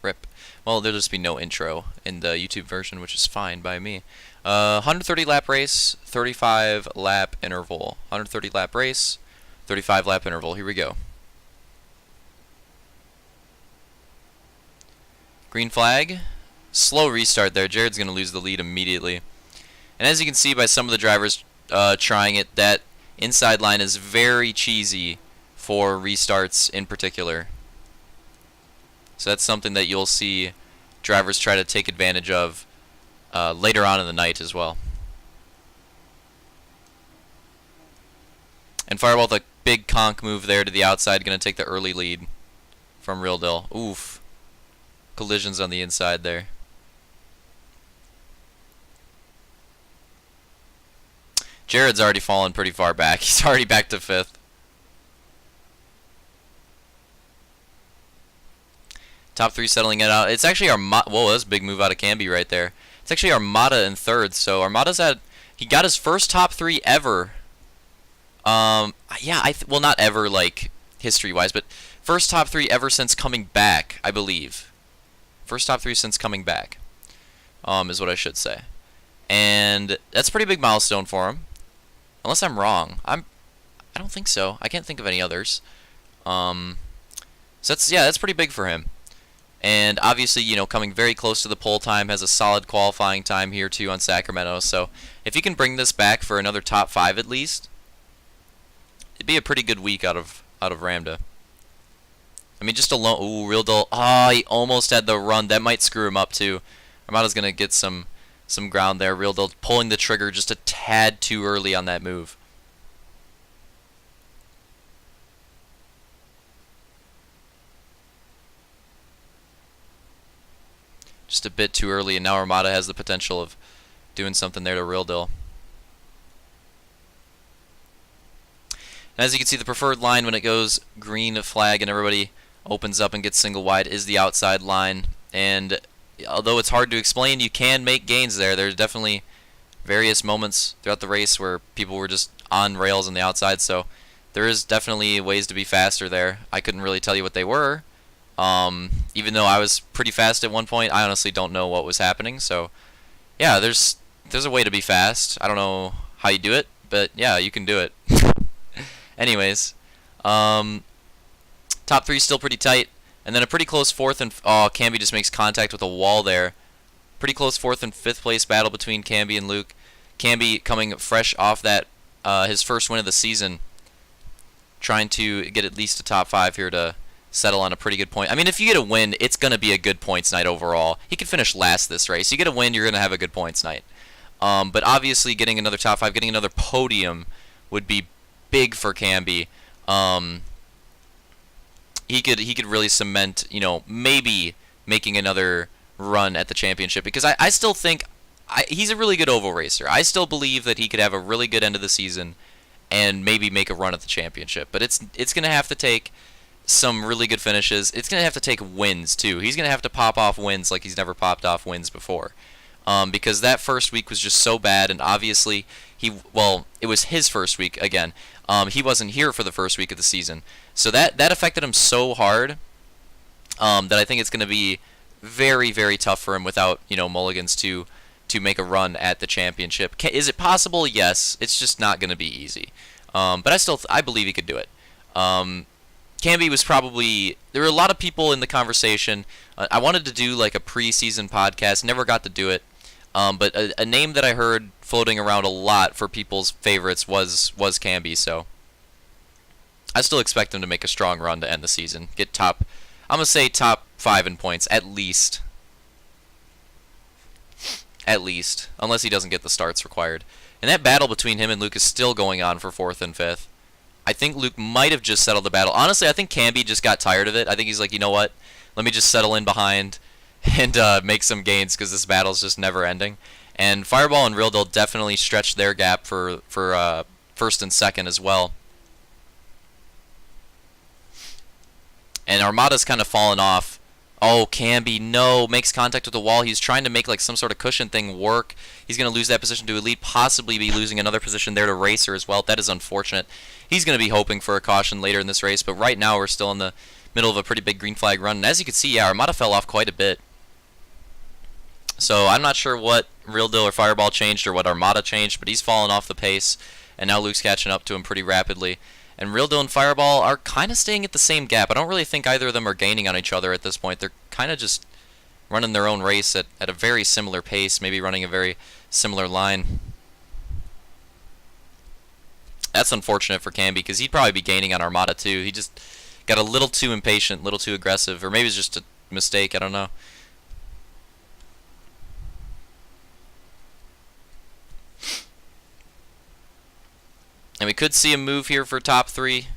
Rip. Well, there'll just be no intro in the YouTube version, which is fine by me. 130 lap race, 35 lap interval. 130 lap race, 35 lap interval. Here we go. Green flag. Slow restart there. Jared's going to lose the lead immediately. And as you can see by some of the drivers trying it, that inside line is very cheesy for restarts in particular. So that's something that you'll see drivers try to take advantage of later on in the night as well. And Fireball with a big conk move there to the outside, going to take the early lead from Real Deal. Oof. Collisions on the inside there. Jared's already fallen pretty far back. He's already back to 5th. Top 3 settling it out. It's actually Armada. Whoa, that's a big move out of Camby right there. It's actually Armada in 3rd. So Armada's he got his first top 3 ever. Yeah, well, not ever like history-wise, but first top 3 ever since coming back, I believe. First top 3 since coming back, is what I should say. And that's a pretty big milestone for him. Unless I'm wrong. I don't think so. I can't think of any others. So that's pretty big for him. And obviously, you know, coming very close to the pole time, has a solid qualifying time here too on Sacramento. So if he can bring this back for another top 5 at least, it'd be a pretty good week out of Ramda. I mean, just alone. Ooh, Real dull. Ah, he almost had the run. That might screw him up too. Armada's gonna get some ground there. Real dull pulling the trigger just a tad too early on that move. Just a bit too early, and now Armada has the potential of doing something there to Real Deal. And as you can see, the preferred line when it goes green flag and everybody opens up and gets single wide is the outside line. And although it's hard to explain, you can make gains there. There's definitely various moments throughout the race where people were just on rails on the outside, so there is definitely ways to be faster there. I couldn't really tell you what they were. Even though I was pretty fast at one point, I honestly don't know what was happening. So, yeah, there's a way to be fast. I don't know how you do it, but yeah, you can do it. Anyways, top 3 still pretty tight, and then a pretty close 4th and Camby just makes contact with a wall there. Pretty close 4th and 5th place battle between Camby and Luke. Camby coming fresh off that his first win of the season, trying to get at least a top 5 here to settle on a pretty good point. I mean, if you get a win, it's going to be a good points night overall. He could finish last this race. You get a win, you're going to have a good points night. But obviously, getting another top 5, getting another podium would be big for Camby. He could really cement, you know, maybe making another run at the championship, because I still think he's a really good oval racer. I still believe that he could have a really good end of the season and maybe make a run at the championship. But it's going to have to take some really good finishes. It's going to have to take wins too. He's going to have to pop off wins like he's never popped off wins before. Because that first week was just so bad, and obviously it was his first week again. He wasn't here for the first week of the season, so that affected him so hard that I think it's going to be very, very tough for him without, you know, mulligans to make a run at the championship. Is it possible? Yes. It's just not going to be easy. But I believe he could do it. Camby was probably, there were a lot of people in the conversation. I wanted to do like a preseason podcast, never got to do it. But a name that I heard floating around a lot for people's favorites was Camby, so I still expect him to make a strong run to end the season. Get I'm going to say top 5 in points, at least. At least. Unless he doesn't get the starts required. And that battle between him and Luke is still going on for 4th and 5th. I think Luke might have just settled the battle. Honestly, I think Camby just got tired of it. I think he's like, you know what? Let me just settle in behind and make some gains, because this battle's just never ending. And Fireball and Real Deal definitely stretched their gap for 1st and 2nd as well. And Armada's kind of fallen off. Oh, Camby, no, makes contact with the wall. He's trying to make like some sort of cushion thing work. He's going to lose that position to Elite, possibly be losing another position there to Racer as well. That is unfortunate. He's going to be hoping for a caution later in this race, but right now we're still in the middle of a pretty big green flag run. And as you can see, yeah, Armada fell off quite a bit. So I'm not sure what Real Deal or Fireball changed or what Armada changed, but he's fallen off the pace, and now Luke's catching up to him pretty rapidly. And Real Deal and Fireball are kind of staying at the same gap. I don't really think either of them are gaining on each other at this point. They're kind of just running their own race at a very similar pace, maybe running a very similar line. That's unfortunate for Camby, because he'd probably be gaining on Armada too. He just got a little too impatient, a little too aggressive, or maybe it's just a mistake, I don't know. And we could see a move here for top 3.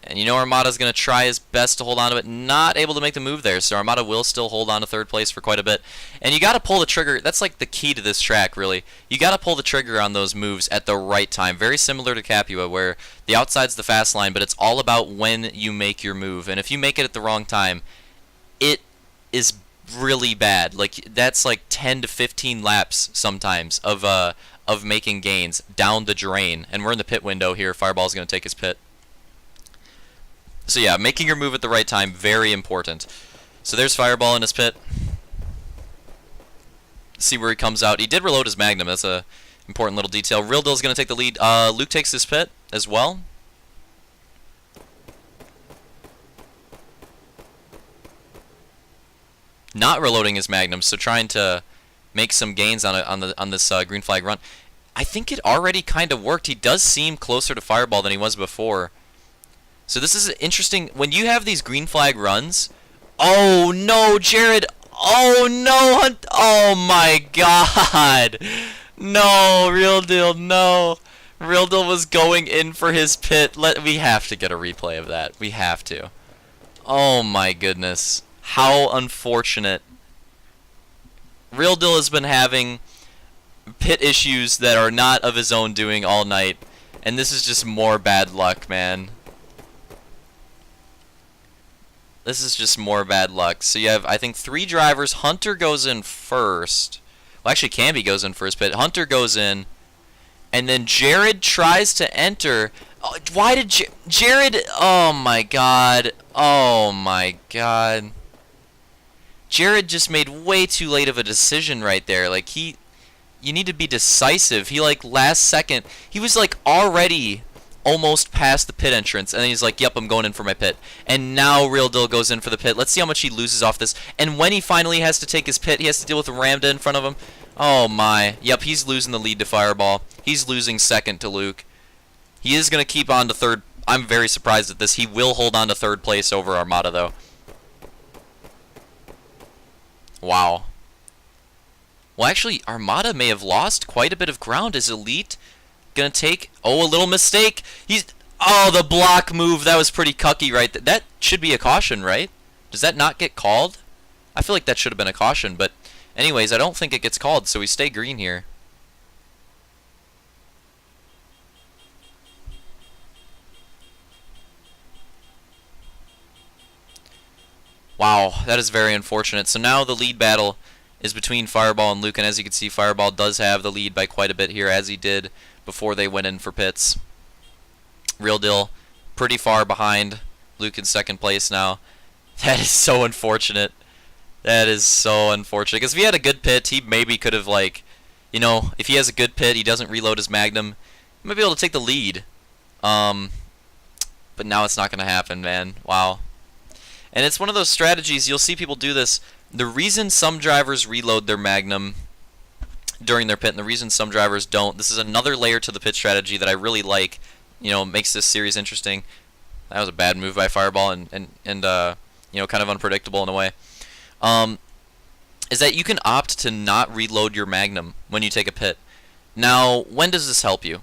And you know Armada's going to try his best to hold on to it. Not able to make the move there, so Armada will still hold on to 3rd place for quite a bit. And you got to pull the trigger. That's like the key to this track, really. You got to pull the trigger on those moves at the right time. Very similar to Capua, where the outside's the fast line, but it's all about when you make your move. And if you make it at the wrong time, it is really bad. Like, that's like 10 to 15 laps sometimes of making gains down the drain. And we're in the pit window here. Fireball's going to take his pit. So yeah, making your move at the right time, very important. So there's Fireball in his pit. See where he comes out. He did reload his Magnum. That's a important little detail. Real Deal's going to take the lead. Luke takes his pit as well. Not reloading his Magnum, so trying to make some gains on this green flag run. I think it already kind of worked. He does seem closer to Fireball than he was before. So this is interesting. When you have these green flag runs, oh no, Jared! Oh no, Hunt! Oh my God! No, Real Deal, no. Real Deal was going in for his pit. We have to get a replay of that. We have to. Oh my goodness. How unfortunate. Real Deal has been having pit issues that are not of his own doing all night. And this is just more bad luck, man. This is just more bad luck. So you have, I think, 3 drivers. Hunter goes in first. Well, actually, Camby goes in first, but Hunter goes in. And then Jared tries to enter. Oh, why did Jared... Oh, my God. Oh, my God. Jared just made way too late of a decision right there. Like, you need to be decisive. He, like, last second... He was, like, already... almost past the pit entrance, and then he's like, yep, I'm going in for my pit. And now Real Deal goes in for the pit. Let's see how much he loses off this. And when he finally has to take his pit, he has to deal with Ramda in front of him. Oh my. Yep, he's losing the lead to Fireball. He's losing second to Luke. He is going to keep on to 3rd. I'm very surprised at this. He will hold on to 3rd place over Armada, though. Wow. Well, actually, Armada may have lost quite a bit of ground. Is Elite gonna take... Oh, a little mistake. Oh, the block move. That was pretty cucky right there. That should be a caution, right? Does that not get called? I feel like that should have been a caution, but anyways, I don't think it gets called, so we stay green here. Wow, that is very unfortunate. So now the lead battle is between Fireball and Luke, and as you can see, Fireball does have the lead by quite a bit here, as he did before they went in for pits. Real Deal pretty far behind Luke in 2nd place now. That is so unfortunate. That is so unfortunate. Because if he had a good pit, he maybe could have, like, you know, if he has a good pit, he doesn't reload his Magnum, he might be able to take the lead. But now it's not going to happen, man. Wow. And it's one of those strategies, you'll see people do this. The reason some drivers reload their Magnum during their pit, and the reason some drivers don't, this is another layer to the pit strategy that I really like. You know, makes this series interesting. That was a bad move by Fireball, and you know, kind of unpredictable in a way. Is that you can opt to not reload your Magnum when you take a pit. Now, when does this help you?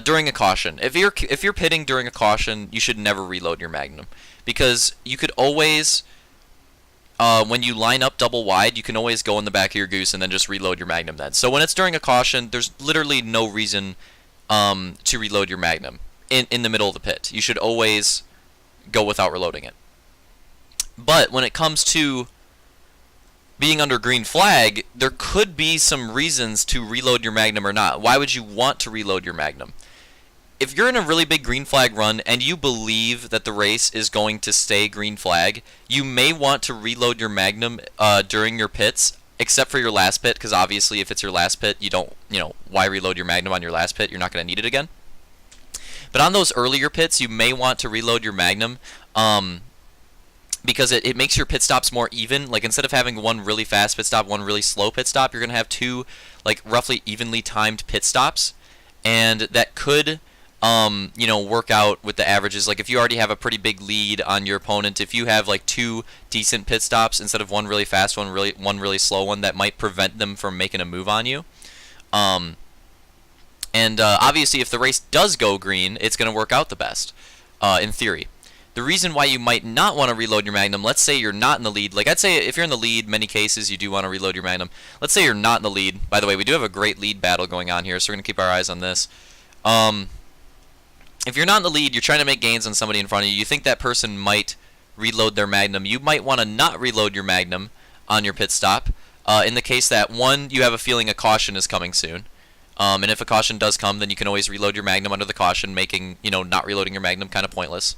During a caution. If you're pitting during a caution, you should never reload your Magnum, because you could always... when you line up double wide, you can always go in the back of your goose and then just reload your Magnum then. So when it's during a caution, there's literally no reason to reload your Magnum in the middle of the pit. You should always go without reloading it. But when it comes to being under green flag, there could be some reasons to reload your Magnum or not. Why would you want to reload your Magnum? if you're in a really big green flag run and you believe that the race is going to stay green flag, you may want to reload your Magnum during your pits, except for your last pit, because obviously if it's your last pit, you don't, why reload your Magnum on your last pit? You're not going to need it again. But on those earlier pits, you may want to reload your Magnum because it makes your pit stops more even. Like, instead of having one really fast pit stop, one really slow pit stop, you're going to have two, like, roughly evenly timed pit stops. And that could, work out with the averages. Like, if you already have a pretty big lead on your opponent, if you have, like, two decent pit stops instead of one really fast one, one really slow one, that might prevent them from making a move on you. Obviously, if the race does go green, it's going to work out the best, in theory. The reason why you might not want to reload your Magnum, let's say you're not in the lead. Like, I'd say if you're in the lead, many cases you do want to reload your Magnum. Let's say you're not in the lead. By the way, we do have a great lead battle going on here, so we're going to keep our eyes on this. If you're not in the lead, you're trying to make gains on somebody in front of you, you think that person might reload their Magnum, you might want to not reload your Magnum on your pit stop, in the case that, one, you have a feeling a caution is coming soon. And if a caution does come, then you can always reload your Magnum under the caution, making, not reloading your Magnum kind of pointless.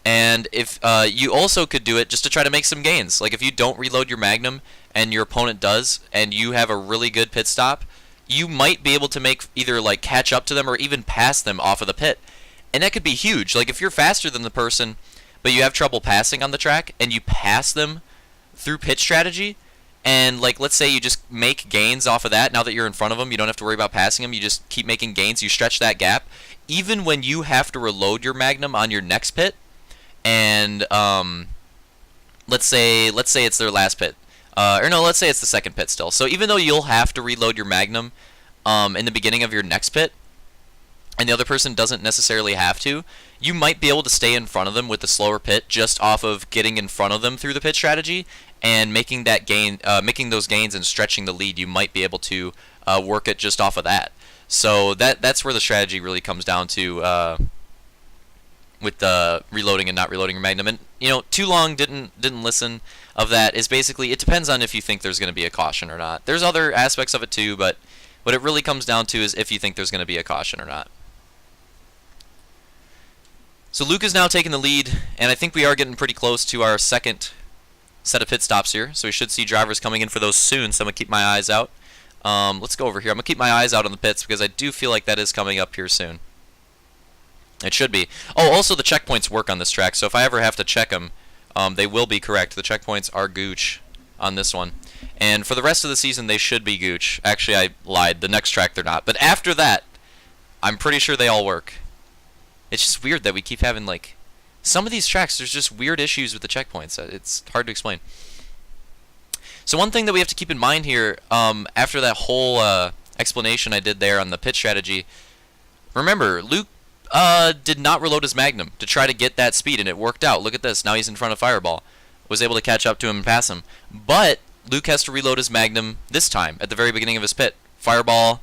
And if you also could do it just to try to make some gains. Like, if you don't reload your Magnum and your opponent does, and you have a really good pit stop, you might be able to make either, like, catch up to them or even pass them off of the pit. And that could be huge. Like, if you're faster than the person, but you have trouble passing on the track, and you pass them through pit strategy, and, like, let's say you just make gains off of that. Now that you're in front of them, you don't have to worry about passing them. You just keep making gains. You stretch that gap. Even when you have to reload your Magnum on your next pit, and let's say it's their last pit, let's say it's the second pit still. So even though you'll have to reload your Magnum in the beginning of your next pit, and the other person doesn't necessarily have to, you might be able to stay in front of them with the slower pit just off of getting in front of them through the pit strategy and making that gain, making those gains and stretching the lead. You might be able to work it just off of that. So that's where the strategy really comes down to. With the reloading and not reloading your Magnum. And, too long didn't listen of that is basically, it depends on if you think there's going to be a caution or not. There's other aspects of it too, but what it really comes down to is if you think there's going to be a caution or not. So Luke is now taking the lead, and I think we are getting pretty close to our second set of pit stops here, so we should see drivers coming in for those soon, so I'm going to keep my eyes out. Let's go over here. I'm going to keep my eyes out on the pits because I do feel like that is coming up here soon. It should be. Oh, also the checkpoints work on this track, so if I ever have to check them, they will be correct. The checkpoints are gooch on this one. And for the rest of the season, they should be gooch. Actually, I lied. The next track, they're not. But after that, I'm pretty sure they all work. It's just weird that we keep having, like, some of these tracks, there's just weird issues with the checkpoints. It's hard to explain. So one thing that we have to keep in mind here, after that whole explanation I did there on the pit strategy, remember, Luke did not reload his Magnum to try to get that speed, and it worked out. Look at this. Now he's in front of Fireball. Was able to catch up to him and pass him. But Luke has to reload his Magnum this time at the very beginning of his pit. Fireball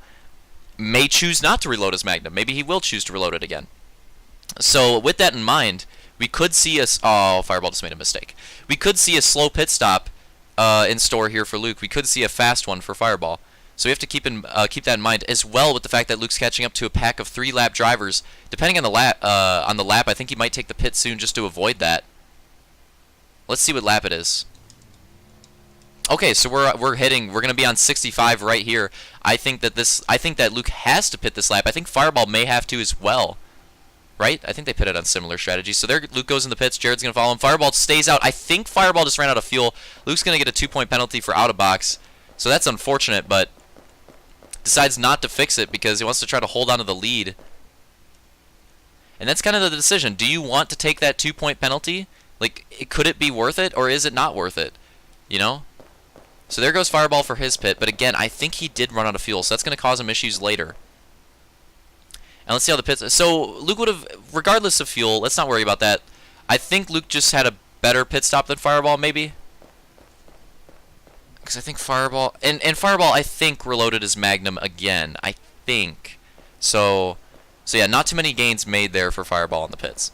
may choose not to reload his Magnum. Maybe he will choose to reload it again. So with that in mind, we could see a... Oh, Fireball just made a mistake. We could see a slow pit stop in store here for Luke. We could see a fast one for Fireball. So we have to keep that in mind, as well with the fact that Luke's catching up to a pack of 3-lap drivers. Depending on the lap, I think he might take the pit soon just to avoid that. Let's see what lap it is. Okay, so we're going to be on 65 right here. I think that Luke has to pit this lap. I think Fireball may have to as well. Right? I think they pitted on similar strategies. So there, Luke goes in the pits. Jared's going to follow him. Fireball stays out. I think Fireball just ran out of fuel. Luke's going to get a 2-point penalty for out of box. So that's unfortunate, but decides not to fix it because he wants to try to hold on to the lead. And that's kind of the decision. Do you want to take that 2-point penalty? Like, could it be worth it, or is it not worth it? So there goes Fireball for his pit, but again, I think he did run out of fuel, so that's going to cause him issues later. And let's see how the pits... So Luke would have, regardless of fuel, let's not worry about that. I think Luke just had a better pit stop than Fireball, maybe. Because I think Fireball... And Fireball, I think, reloaded his Magnum again. I think. So yeah, not too many gains made there for Fireball in the pits.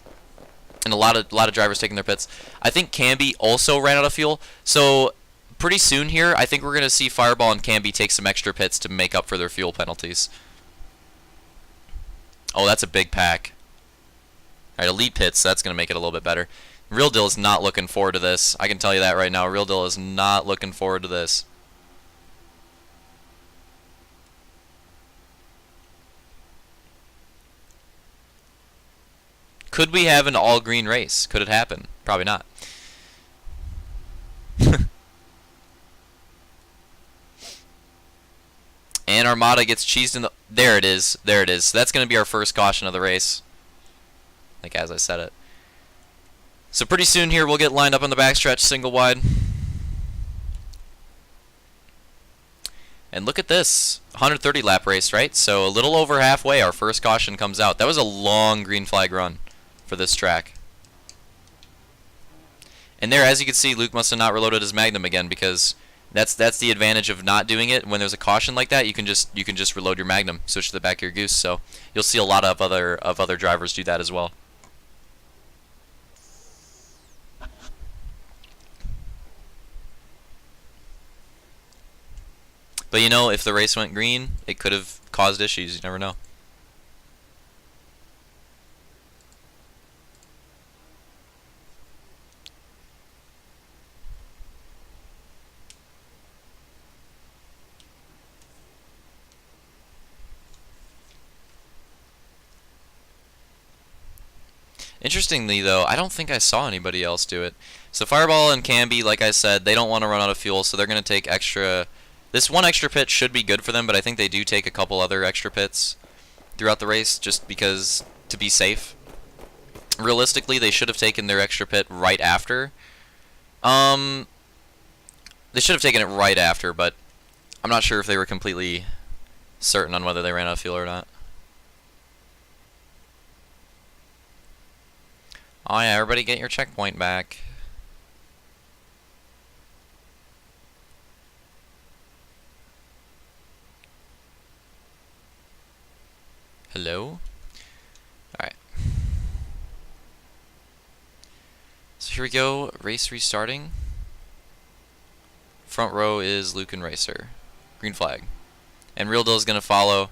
And a lot of drivers taking their pits. I think Camby also ran out of fuel. So pretty soon here, I think we're going to see Fireball and Camby take some extra pits to make up for their fuel penalties. Oh, that's a big pack. All right, elite pits. That's going to make it a little bit better. Real Deal is not looking forward to this. I can tell you that right now. Real Deal is not looking forward to this. Could we have an all-green race? Could it happen? Probably not. And Armada gets cheesed in the... There it is. There it is. So that's going to be our first caution of the race. Like as I said it. So pretty soon here we'll get lined up on the backstretch single wide. And look at this. 130 lap race, right? So a little over halfway our first caution comes out. That was a long green flag run for this track. And there, as you can see, Luke must have not reloaded his Magnum again, because that's the advantage of not doing it. When there's a caution like that, you can just reload your Magnum, switch to the back of your Goose. So you'll see a lot of other drivers do that as well. But you know, if the race went green, it could have caused issues. You never know. Interestingly, though, I don't think I saw anybody else do it. So Fireball and Camby, like I said, they don't want to run out of fuel, so they're going to take extra... This one extra pit should be good for them, but I think they do take a couple other extra pits throughout the race, just because, to be safe. Realistically, they should have taken their extra pit right after. They should have taken it right after, but I'm not sure if they were completely certain on whether they ran out of fuel or not. Oh yeah, everybody get your checkpoint back. Hello? Alright. So here we go, race restarting. Front row is Luke and Racer. Green flag. And Real Deal is going to follow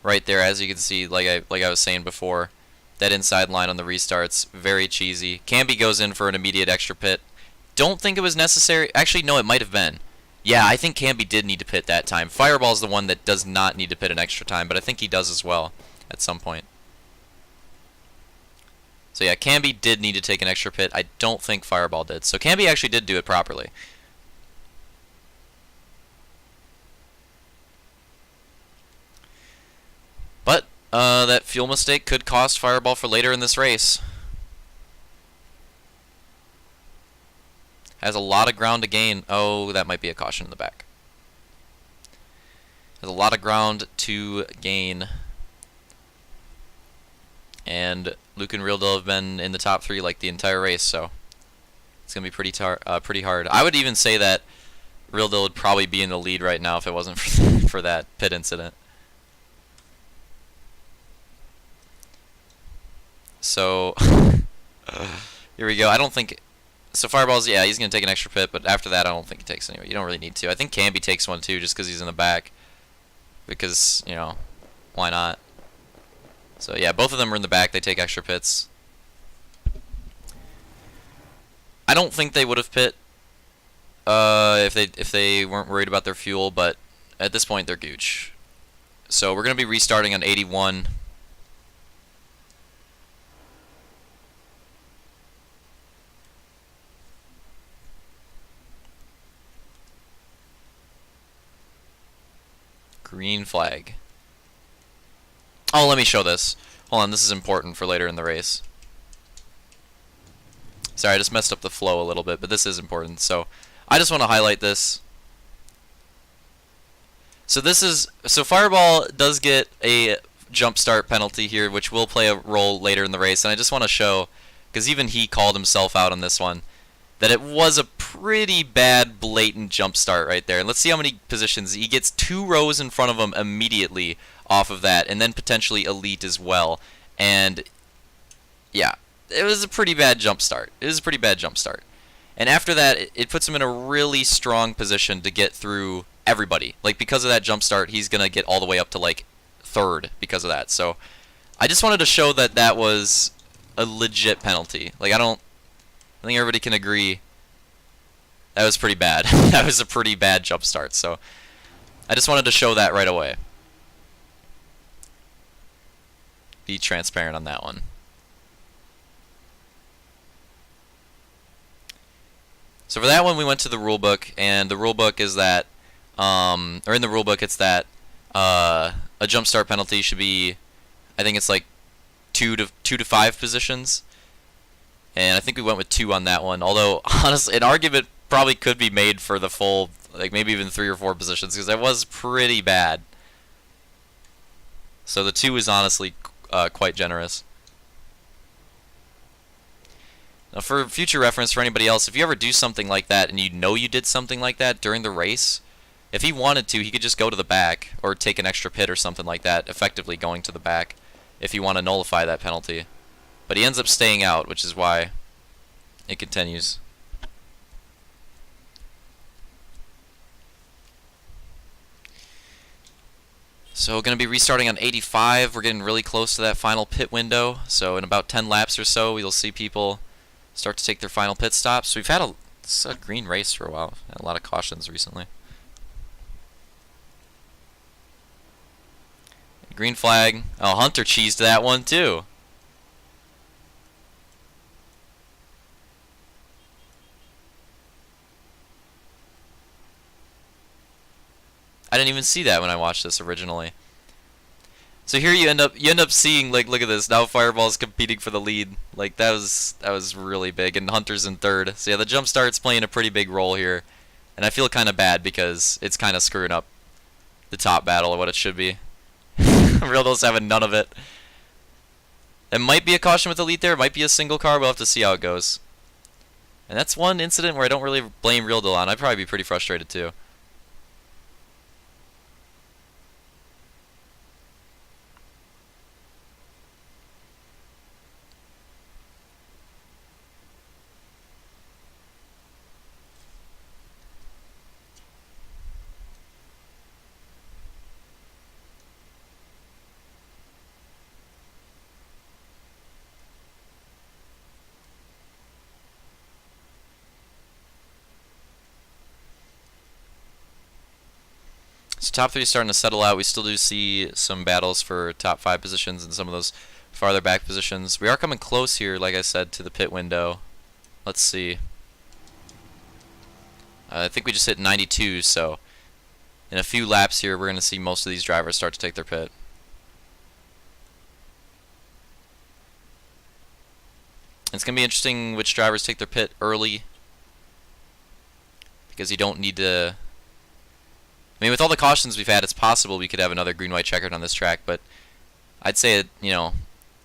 right there, as you can see, like I was saying before. That inside line on the restarts, very cheesy. Camby goes in for an immediate extra pit. Don't think it was necessary. Actually, no, it might have been. Yeah, I think Camby did need to pit that time. Fireball's the one that does not need to pit an extra time, but I think he does as well at some point. So yeah, Camby did need to take an extra pit. I don't think Fireball did. So Camby actually did do it properly. But that fuel mistake could cost Fireball for later in this race. Has a lot of ground to gain. Oh, that might be a caution in the back. Has a lot of ground to gain. And Luke and Real Deal have been in the top 3 like the entire race, so it's going to be pretty hard. I would even say that Real Deal would probably be in the lead right now if it wasn't for that pit incident. So, here we go. I don't think... So Fireball's, yeah, he's going to take an extra pit, but after that I don't think he takes any. You don't really need to. I think Camby takes one too, just because he's in the back. Because, you know, why not? So yeah, both of them are in the back. They take extra pits. I don't think they would have pit if they weren't worried about their fuel, but at this point they're gooch. So we're going to be restarting on 81. Green flag. Oh, let me show this. Hold on, this is important for later in the race. Sorry, I just messed up the flow a little bit, but this is important. So, I just want to highlight this. So Fireball does get a jump start penalty here, which will play a role later in the race, and I just want to show, because even he called himself out on this one, that it was a pretty bad blatant jump start right there. And let's see how many positions. He gets 2 rows in front of him immediately off of that, and then potentially elite as well. And yeah, it was a pretty bad jump start. And after that, it puts him in a really strong position to get through everybody. Like, because of that jump start, he's going to get all the way up to like 3rd because of that. So I just wanted to show that that was a legit penalty. Like, I think everybody can agree that was pretty bad. That was a pretty bad jump start. So I just wanted to show that right away. Be transparent on that one. So for that one, we went to the rule book, and the rule book is that, or in the rule book, it's that a jump start penalty should be, I think it's like 2 to 5 positions, and I think we went with 2 on that one. Although honestly, an argument probably could be made for the full, like maybe even 3 or 4 positions, because that was pretty bad. So the 2 is honestly quite generous. Now, for future reference for anybody else, if you ever do something like that and you know you did something like that during the race, if he wanted to, he could just go to the back or take an extra pit or something like that, effectively going to the back if you want to nullify that penalty. But he ends up staying out, which is why it continues. So going to be restarting on 85. We're getting really close to that final pit window. So in about 10 laps or so, you'll see people start to take their final pit stops. So we've had a green race for a while. Had a lot of cautions recently. Green flag. Oh, Hunter cheesed that one too. I didn't even see that when I watched this originally. So here you end up seeing, like, look at this. Now Fireball's competing for the lead. Like, that was really big, and Hunter's in third. So yeah, the jump start's playing a pretty big role here, and I feel kind of bad because it's kind of screwing up the top battle of what it should be. Real Deal's having none of it. It might be a caution with the lead there. It might be a single car. We'll have to see how it goes. And that's one incident where I don't really blame Real Deal on. I'd probably be pretty frustrated too. So top 3 is starting to settle out. We still do see some battles for top 5 positions and some of those farther back positions. We are coming close here, like I said, to the pit window. Let's see. I think we just hit 92, so in a few laps here, we're going to see most of these drivers start to take their pit. It's going to be interesting which drivers take their pit early, because you don't need to... I mean, with all the cautions we've had, it's possible we could have another green-white checkered on this track, but I'd say,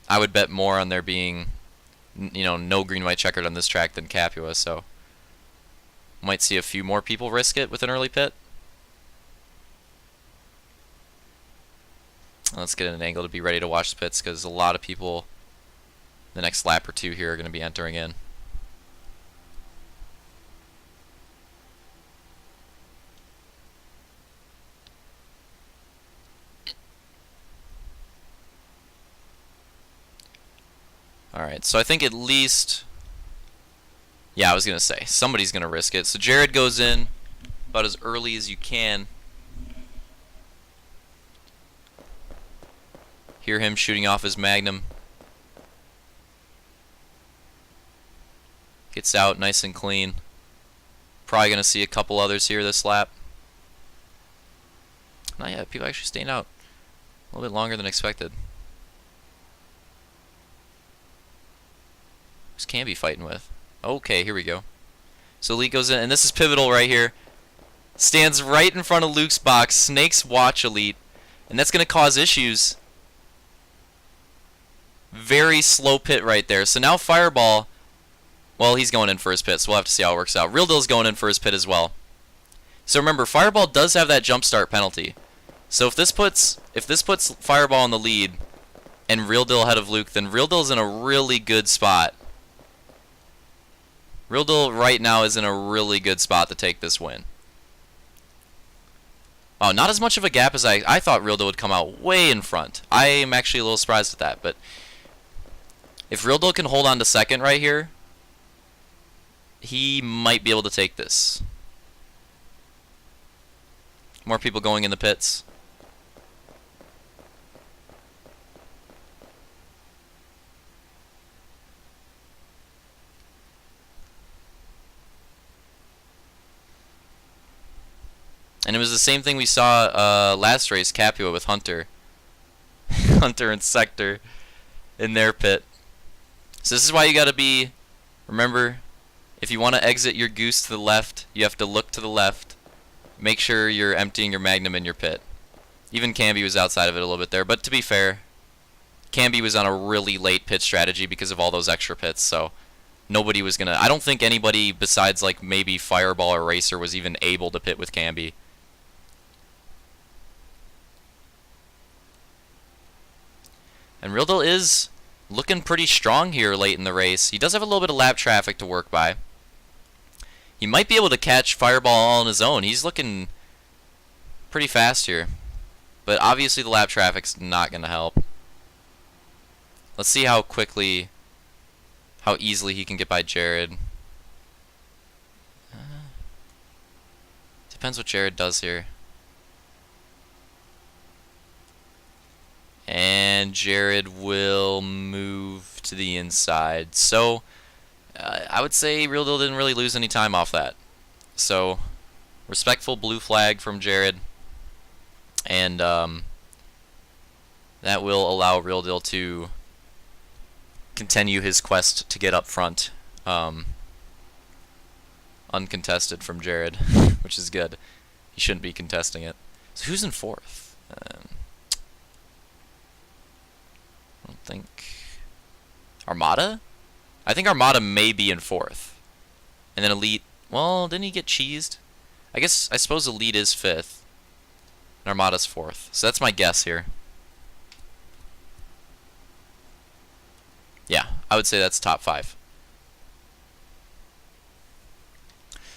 I would bet more on there being, no green-white checkered on this track than Capua, so might see a few more people risk it with an early pit. Let's get an angle to be ready to watch the pits, because a lot of people the next lap or 2 here are going to be entering in. Alright, so I think at least... Yeah, I was going to say, somebody's going to risk it. So Jared goes in about as early as you can. Hear him shooting off his Magnum. Gets out nice and clean. Probably going to see a couple others here this lap. Not yet, people actually staying out a little bit longer than expected. Who's Canby fighting with? Okay, here we go. So Elite goes in, and this is pivotal right here. Stands right in front of Luke's box, snakes watch Elite, and that's going to cause issues. Very slow pit right there. So now Fireball, well, he's going in for his pit, so we'll have to see how it works out. Real Deal's going in for his pit as well. So remember, Fireball does have that jump start penalty. So if this puts Fireball in the lead and Real Deal ahead of Luke, then Real Deal's in a really good spot. Real Deal right now is in a really good spot to take this win. Oh, not as much of a gap as I thought Real Deal would come out way in front. I am actually a little surprised at that, but if Real Deal can hold on to second right here, he might be able to take this. More people going in the pits. And it was the same thing we saw last race, Capua with Hunter. Hunter and Sector in their pit. So this is why you gotta be, remember, if you want to exit your goose to the left, you have to look to the left. Make sure you're emptying your Magnum in your pit. Even Camby was outside of it a little bit there, but to be fair, Camby was on a really late pit strategy because of all those extra pits, so nobody was gonna, I don't think anybody besides like maybe Fireball or Racer was even able to pit with Camby. And Real Deal is looking pretty strong here late in the race. He does have a little bit of lap traffic to work by. He might be able to catch Fireball all on his own. He's looking pretty fast here. But obviously the lap traffic's not going to help. Let's see how easily he can get by Jared. Depends what Jared does here. And Jared will move to the inside. So, I would say Real Deal didn't really lose any time off that. So, respectful blue flag from Jared. And that will allow Real Deal to continue his quest to get up front. Uncontested from Jared, which is good. He shouldn't be contesting it. So who's in fourth? I don't think Armada? I think Armada may be in fourth. And then Elite, well, didn't he get cheesed? I suppose Elite is fifth. And Armada's fourth. So that's my guess here. Yeah, I would say that's top 5.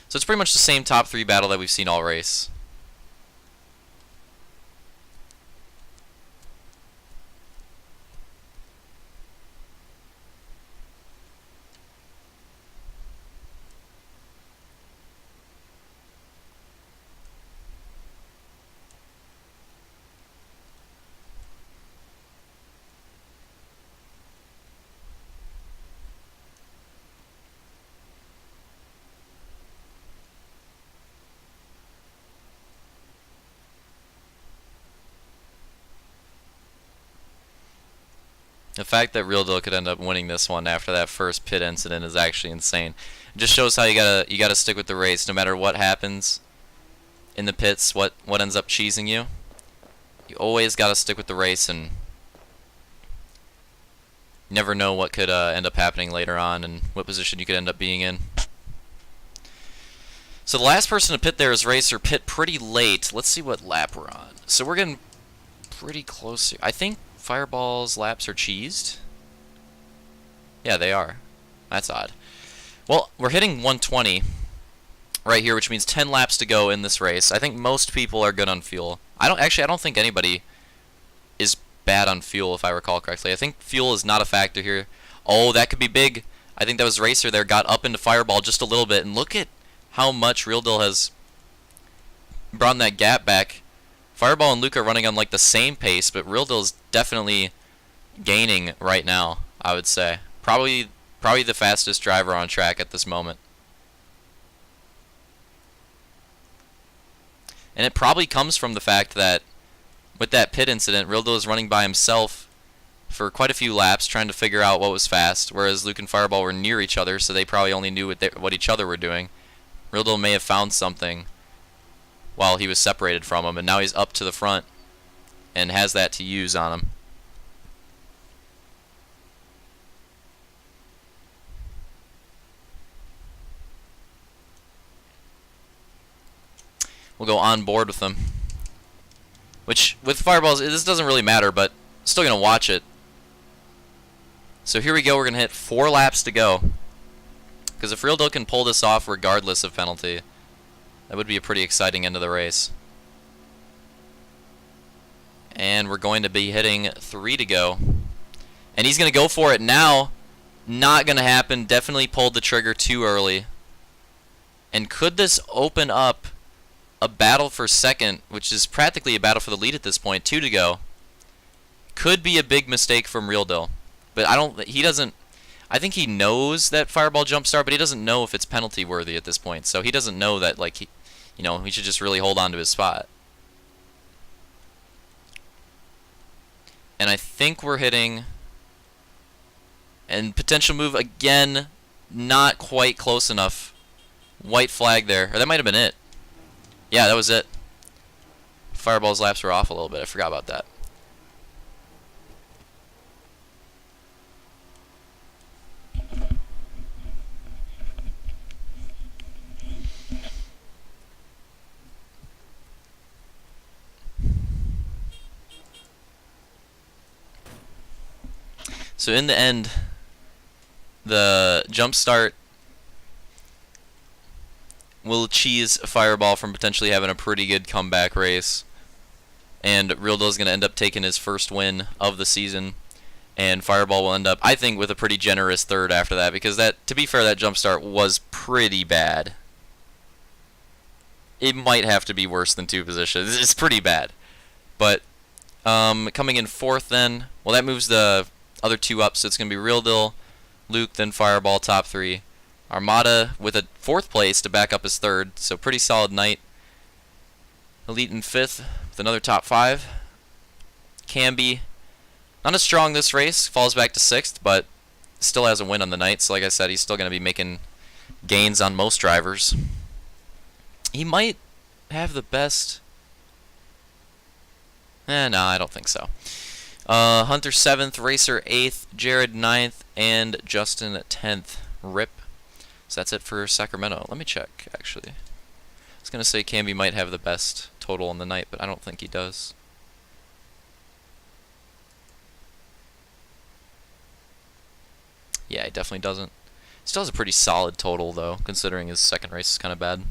So it's pretty much the same top 3 battle that we've seen all race. The fact that Real Deal could end up winning this one after that first pit incident is actually insane. It just shows how you gotta stick with the race, no matter what happens in the pits. What ends up cheesing you? You always gotta stick with the race, and you never know what could end up happening later on, and what position you could end up being in. So the last person to pit there is Racer. Pit pretty late. Let's see what lap we're on. So we're getting pretty close here. I think Fireball's laps are cheesed. Yeah, they are. That's odd. Well, we're hitting 120 right here, which means 10 laps to go in this race. I think most people are good on fuel. I don't think anybody is bad on fuel, if I recall correctly. I think fuel is not a factor here. Oh, that could be big. I think that was Racer there, got up into Fireball just a little bit, and look at how much Real Deal has brought that gap back. Fireball and Luke are running on like the same pace, but Real Deal is definitely gaining right now, I would say. Probably the fastest driver on track at this moment. And it probably comes from the fact that with that pit incident, Real Deal is running by himself for quite a few laps trying to figure out what was fast, whereas Luke and Fireball were near each other, so they probably only knew what each other were doing. Real Deal may have found something while he was separated from him, and now he's up to the front and has that to use on him. We'll go on board with him. Which, with Fireballs, this doesn't really matter, but still going to watch it. So here we go, we're going to hit 4 laps to go. Because if Real Deal can pull this off regardless of penalty, that would be a pretty exciting end of the race. And we're going to be hitting 3 to go. And he's going to go for it now. Not going to happen. Definitely pulled the trigger too early. And could this open up a battle for second, which is practically a battle for the lead at this point? 2 to go. Could be a big mistake from Real Dill. But I think he knows that Fireball Jumpstart, but he doesn't know if it's penalty worthy at this point. So he doesn't know that, like, he should just really hold on to his spot. And I think we're hitting, and potential move again, not quite close enough. White flag there, or that might have been it. Yeah, that was it. Fireball's laps were off a little bit. I forgot about that. So in the end, the jump start will cheese Fireball from potentially having a pretty good comeback race. And Real Dill's going to end up taking his first win of the season. And Fireball will end up, I think, with a pretty generous third after that. Because to be fair, that jump start was pretty bad. It might have to be worse than 2 positions. It's pretty bad. But coming in 4th then, well, that moves the other 2 up. So it's going to be Real Dill, Luke, then Fireball, top 3. Armada with a 4th place to back up his 3rd, so pretty solid night. Elite in 5th with another top 5. Camby, not as strong this race, falls back to 6th, but still has a win on the night. So like I said, he's still going to be making gains on most drivers. He might have the best. No, I don't think so. Hunter 7th, Racer 8th, Jared 9th, and Justin 10th. RIP. So that's it for Sacramento. Let me check, actually. I was going to say Camby might have the best total on the night, but I don't think he does. Yeah, he definitely doesn't. Still has a pretty solid total, though, considering his second race is kind of bad.